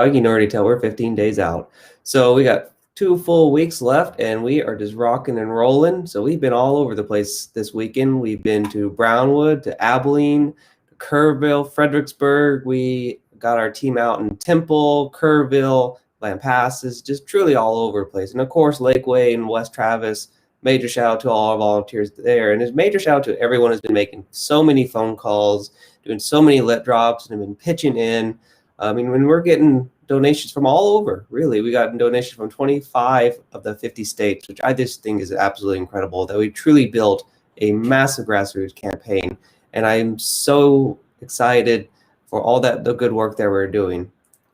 I can already tell we're 15 days out. So we got 2 full weeks left and we are just rocking and rolling. So we've been all over the place this weekend. We've been to Brownwood, to Abilene, to Kerrville, Fredericksburg. We got our team out in Temple, Kerrville, Lampasas, just truly all over the place. And of course, Lakeway and West Travis. Major shout out to all our volunteers there. And a major shout out to everyone who's been making so many phone calls, doing so many let drops, and have been pitching in. I mean, when we're getting donations from all over, really, we got donations from 25 of the 50 states, which I just think is absolutely incredible that we truly built a massive grassroots campaign. And I'm so excited for all the good work that we're doing.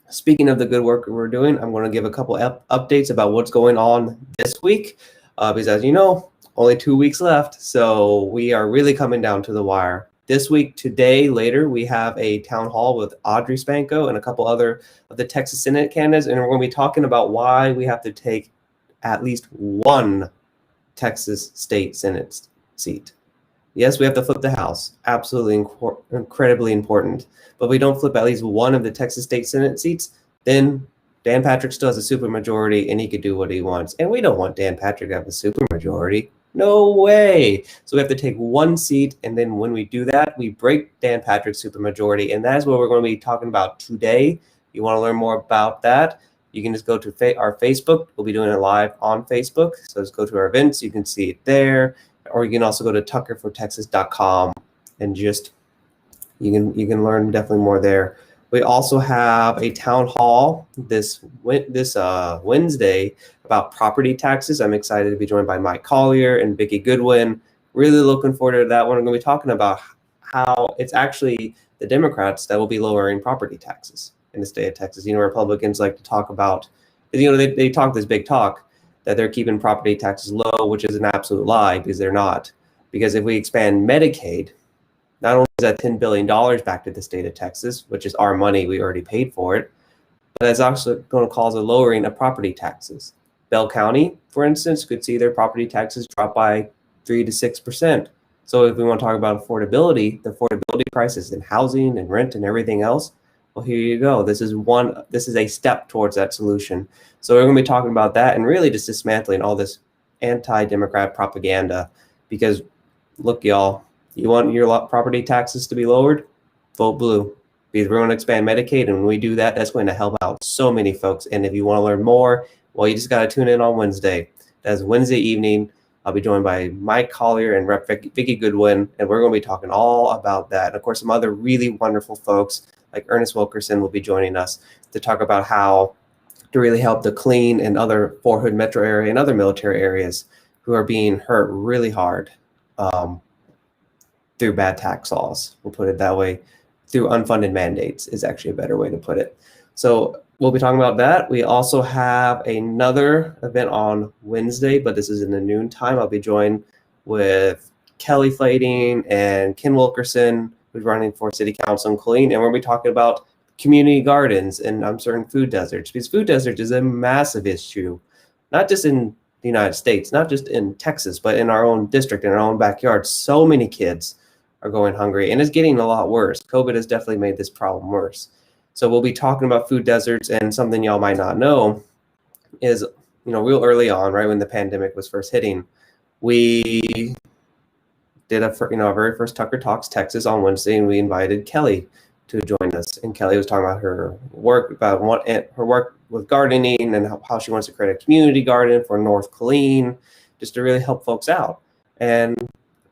Speaking of the good work we're doing, I'm going to give a couple updates about what's going on this week. Because as you know, only 2 weeks left. So we are really coming down to the wire. This week, today, later, we have a town hall with Audrey Spanko and a couple other of the Texas Senate candidates. And we're going to be talking about why we have to take at least one Texas state Senate seat. Yes, we have to flip the House. Absolutely incredibly important. But if we don't flip at least one of the Texas state Senate seats, then Dan Patrick still has a supermajority and he could do what he wants. And we don't want Dan Patrick to have a supermajority. No way. So we have to take one seat. And then when we do that, we break Dan Patrick's supermajority. And that is what we're going to be talking about today. You want to learn more about that? You can just go to our Facebook. We'll be doing it live on Facebook. So just go to our events. You can see it there. Or you can also go to tuckerfortexas.com and just you can learn definitely more there. We also have a town hall this Wednesday about property taxes. I'm excited to be joined by Mike Collier and Vicki Goodwin. Really looking forward to that one. I'm going to be talking about how it's actually the Democrats that will be lowering property taxes in the state of Texas. You know, Republicans like to talk about, you know, they talk this big talk that they're keeping property taxes low, which is an absolute lie because they're not. Because if we expand Medicaid, not only is that $10 billion back to the state of Texas, which is our money, we already paid for it, but it's also going to cause a lowering of property taxes. Bell County, for instance, could see their property taxes drop by 3 to 6%. So if we want to talk about affordability, the affordability prices in housing and rent and everything else, well, here you go. This is a step towards that solution. So we're going to be talking about that and really just dismantling all this anti-Democrat propaganda. Because look, y'all, you want your property taxes to be lowered? Vote blue. Because we're going to expand Medicaid, and when we do that, that's going to help out so many folks. And if you want to learn more, well, you just got to tune in on Wednesday. That's Wednesday evening. I'll be joined by Mike Collier and Rep. Vicki Goodwin, and we're going to be talking all about that. And of course, some other really wonderful folks like Ernest Wilkerson will be joining us to talk about how to really help the clean and other Fort Hood metro area and other military areas who are being hurt really hard through bad tax laws. We'll put it that way. Through unfunded mandates is actually a better way to put it. So we'll be talking about that. We also have another event on Wednesday, but this is in the noon time. I'll be joined with Kelly Flading and Ken Wilkerson, who's running for city council in Killeen, and we'll be talking about community gardens and certain food deserts, because food deserts is a massive issue, not just in the United States, not just in Texas, but in our own district, in our own backyard. So many kids are going hungry, and it's getting a lot worse. COVID has definitely made this problem worse. So we'll be talking about food deserts, and something y'all might not know is, you know, real early on, right when the pandemic was first hitting, we did our very first Tucker Talks Texas on Wednesday, and we invited Kelly to join us. And Kelly was talking about her work, with gardening and how she wants to create a community garden for North Killeen, just to really help folks out. And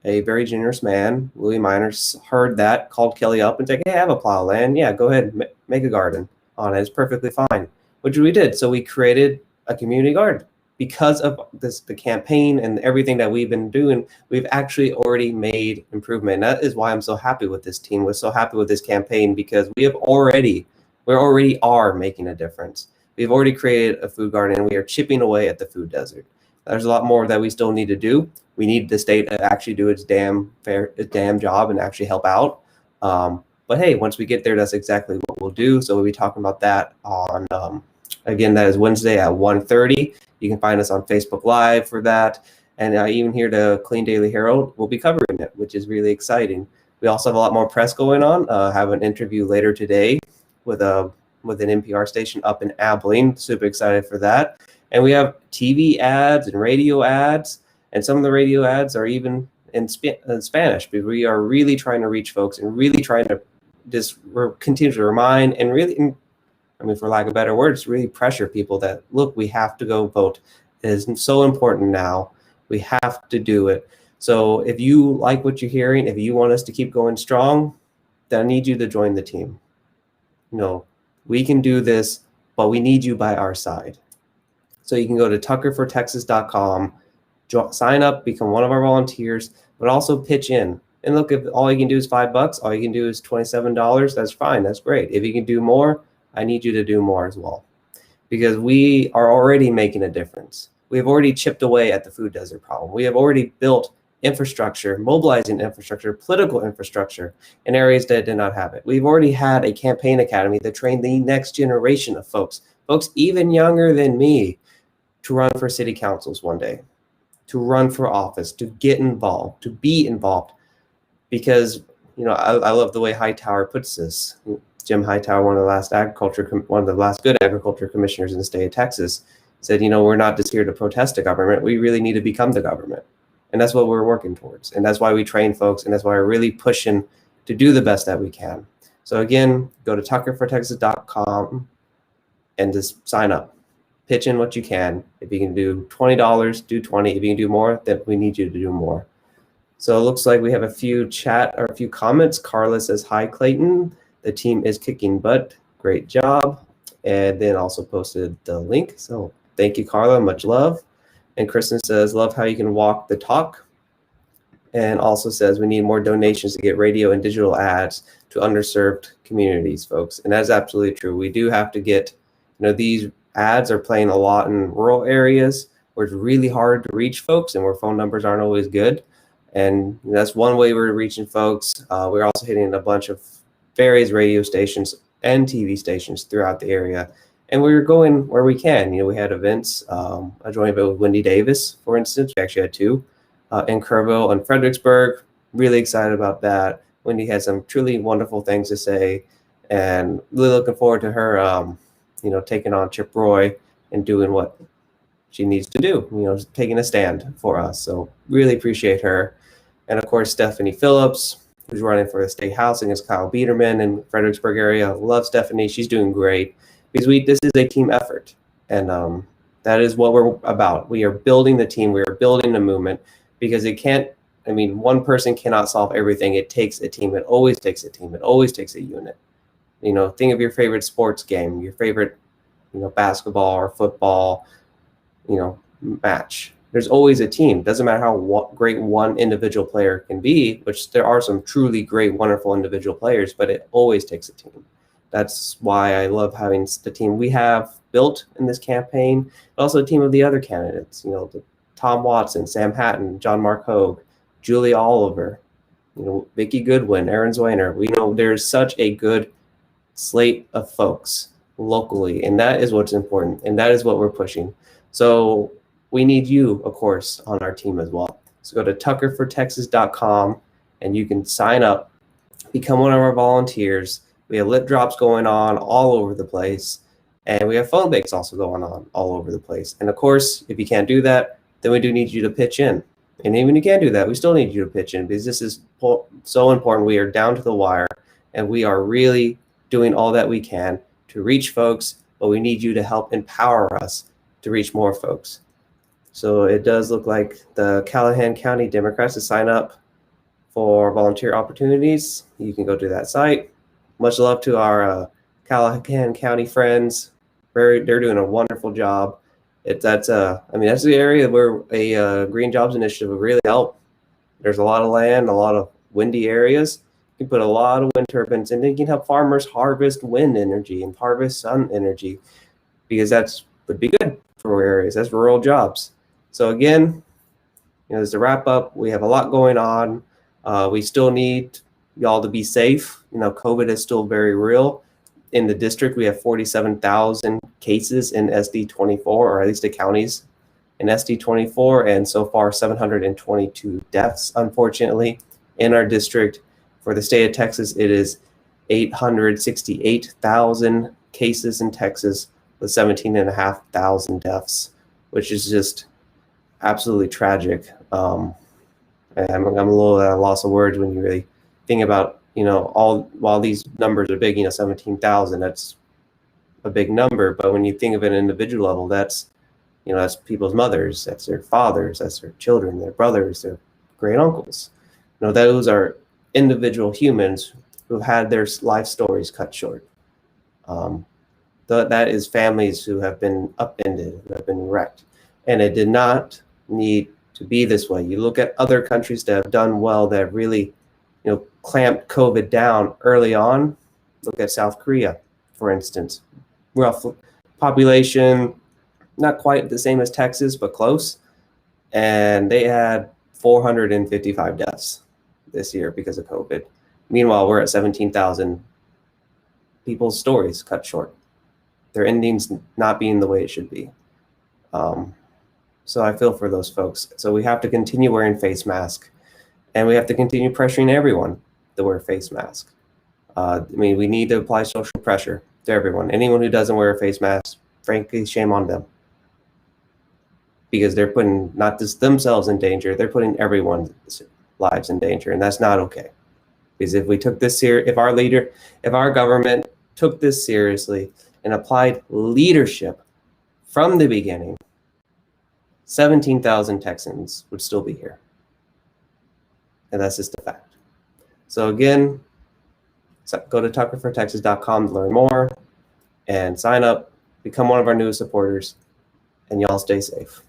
a very generous man, Louis Miners, heard that, called Kelly up and said, hey, I have a plow of land. Yeah, go ahead, make a garden on it. It's perfectly fine, which we did. So we created a community garden. Because of the campaign and everything that we've been doing, we've actually already made improvement. And that is why I'm so happy with this team. We're so happy with this campaign because we already are making a difference. We've already created a food garden, and we are chipping away at the food desert. There's a lot more that we still need to do. We need the state to actually do its damn job and actually help out. But hey, once we get there, that's exactly what we'll do. So we'll be talking about that on, again, that is Wednesday at 1:30. You can find us on Facebook Live for that. And even here to Killeen Daily Herald, we'll be covering it, which is really exciting. We also have a lot more press going on. Have an interview later today with with an NPR station up in Abilene. Super excited for that. And we have TV ads and radio ads, and some of the radio ads are even in Spanish, because we are really trying to reach folks and really trying to just continue to remind and really, I mean, for lack of better words, really pressure people that, look, we have to go vote. It is so important now. We have to do it. So if you like what you're hearing, if you want us to keep going strong, then I need you to join the team. You know, we can do this, but we need you by our side. So you can go to tuckerfortexas.com, sign up, become one of our volunteers, but also pitch in. And look, if all you can do is $5, all you can do is $27, that's fine, that's great. If you can do more, I need you to do more as well, because we are already making a difference. We have already chipped away at the food desert problem. We have already built infrastructure, mobilizing infrastructure, political infrastructure in areas that did not have it. We've already had a campaign academy that trained the next generation of folks even younger than me, to run for city councils one day, to run for office, to get involved, to be involved. Because, you know, I love the way Hightower puts this. Jim Hightower, one of the last good agriculture commissioners in the state of Texas, said, you know, we're not just here to protest the government. We really need to become the government. And that's what we're working towards. And that's why we train folks. And that's why we're really pushing to do the best that we can. So again, go to tuckerfortexas.com and just sign up. Pitch in what you can. If you can do $20, do 20. If you can do more, then we need you to do more. So it looks like we have a few comments. Carla says, hi, Clayton. The team is kicking butt. Great job. And then also posted the link. So thank you, Carla. Much love. And Kristen says, love how you can walk the talk. And also says, we need more donations to get radio and digital ads to underserved communities, folks. And that's absolutely true. We do have to get, you know, these ads are playing a lot in rural areas where it's really hard to reach folks and where phone numbers aren't always good. And that's one way we're reaching folks. We're also hitting a bunch of various radio stations and TV stations throughout the area. And we're going where we can. You know, we had events. I joined event with Wendy Davis, for instance. We actually had two in Kerrville and Fredericksburg. Really excited about that. Wendy had some truly wonderful things to say, and really looking forward to her, you know, taking on Chip Roy and doing what she needs to do, you know, taking a stand for us. So really appreciate her. And of course, Stephanie Phillips, who's running for the state house against Kyle Biederman in Fredericksburg area. Love Stephanie. She's doing great, because this is a team effort. And that is what we're about. We are building the team. We are building the movement, because it can't, I mean, one person cannot solve everything. It takes a team. It always takes a team. It always takes a unit. You know, think of your favorite sports game, your favorite, you know, basketball or football, you know, match. There's always a team. Doesn't matter how great one individual player can be, which there are some truly great, wonderful individual players, but it always takes a team. That's why I love having the team we have built in this campaign, but also a team of the other candidates, you know, Tom Watson, Sam Hatton, John Mark Hogue, Julie Oliver, you know, Vicki Goodwin, Aaron Zweiner. We know there's such a good slate of folks locally, and that is what's important, and that is what we're pushing. So we need you, of course, on our team as well. So go to tuckerfortexas.com and you can sign up, become one of our volunteers. We have lip drops going on all over the place, and we have phone banks also going on all over the place. And of course, if you can't do that, then we do need you to pitch in. And even if you can't do that, we still need you to pitch in, because this is so important. We are down to the wire, and we are really doing all that we can to reach folks, but we need you to help empower us to reach more folks. So it does look like the Callahan County Democrats to sign up for volunteer opportunities. You can go to that site. Much love to our Callahan County friends. They're doing a wonderful job. That's the area where a Green Jobs Initiative would really help. There's a lot of land, a lot of windy areas. You can put a lot of wind turbines, and you can help farmers harvest wind energy and harvest sun energy, because that's would be good for rural areas. That's rural jobs. So again, you know, as a wrap up, we have a lot going on. We still need y'all to be safe. You know, COVID is still very real. In the district, we have 47,000 cases in SD24, or at least the counties in SD24, and so far 722 deaths, unfortunately, in our district. For the state of Texas, it is 868,000 cases in Texas with 17,500 deaths, which is just absolutely tragic. And I'm a little at a loss of words when you really think about, while these numbers are big, 17,000, that's a big number. But when you think of it at an individual level, that's people's mothers, that's their fathers, that's their children, their brothers, their great uncles. Those are individual humans who've had their life stories cut short. That is families who have been upended, who have been wrecked. And it did not need to be this way. You look at other countries that have done well, that have really, clamped COVID down early on. Look at South Korea, for instance. Rough population, not quite the same as Texas, but close. And they had 455 deaths this year because of COVID. Meanwhile, we're at 17,000. People's stories cut short. Their endings not being the way it should be. So I feel for those folks. So we have to continue wearing face masks, and we have to continue pressuring everyone to wear face masks. We need to apply social pressure to everyone. Anyone who doesn't wear a face mask, frankly, shame on them. Because they're putting not just themselves in danger, they're putting everyone's lives in danger, and that's not okay. Because if we took this if our government took this seriously and applied leadership from the beginning, 17,000 Texans would still be here. And that's just a fact. So again, go to tuckerfortexas.com to learn more and sign up, become one of our newest supporters, and y'all stay safe.